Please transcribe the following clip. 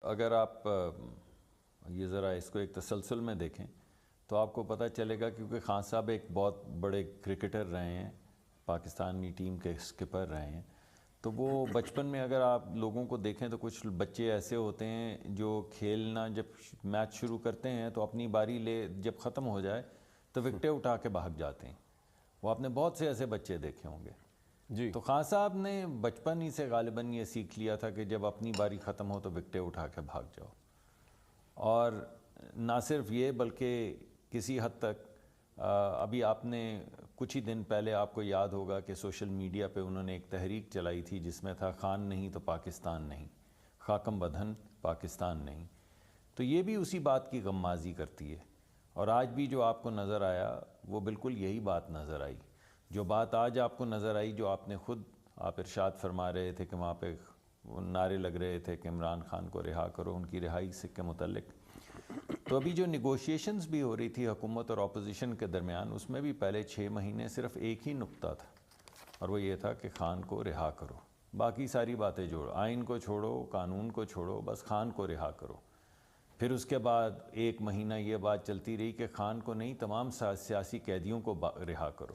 اگر آپ یہ ذرا اس کو ایک تسلسل میں دیکھیں تو آپ کو پتہ چلے گا، کیونکہ خان صاحب ایک بہت بڑے کرکٹر رہے ہیں، پاکستانی ٹیم کے اسکپر رہے ہیں، تو وہ بچپن میں اگر آپ لوگوں کو دیکھیں تو کچھ بچے ایسے ہوتے ہیں جو کھیلنا جب میچ شروع کرتے ہیں تو اپنی باری جب ختم ہو جائے تو وکٹیں اٹھا کے بھاگ جاتے ہیں. وہ آپ نے بہت سے ایسے بچے دیکھے ہوں گے. جی تو خان صاحب نے بچپن ہی سے غالباً یہ سیکھ لیا تھا کہ جب اپنی باری ختم ہو تو وکٹیں اٹھا کے بھاگ جاؤ. اور نہ صرف یہ بلکہ کسی حد تک ابھی آپ نے کچھ ہی دن پہلے آپ کو یاد ہوگا کہ سوشل میڈیا پہ انہوں نے ایک تحریک چلائی تھی جس میں تھا خان نہیں تو پاکستان نہیں، خاکم بدھن پاکستان نہیں. تو یہ بھی اسی بات کی غمازی کرتی ہے. اور آج بھی جو آپ کو نظر آیا وہ بالکل یہی بات نظر آئی. جو بات آج آپ کو نظر آئی، جو آپ نے خود آپ ارشاد فرما رہے تھے کہ وہاں پہ نعرے لگ رہے تھے کہ عمران خان کو رہا کرو، ان کی رہائی سے کے متعلق، تو ابھی جو نیگوشیشنز بھی ہو رہی تھی حکومت اور اپوزیشن کے درمیان، اس میں بھی پہلے 6 مہینے صرف ایک ہی نقطہ تھا، اور وہ یہ تھا کہ خان کو رہا کرو. باقی ساری باتیں جوڑو، آئین کو چھوڑو، قانون کو چھوڑو، بس خان کو رہا کرو. پھر اس کے بعد 1 مہینہ یہ بات چلتی رہی کہ خان کو نہیں، تمام سیاسی قیدیوں کو رہا کرو.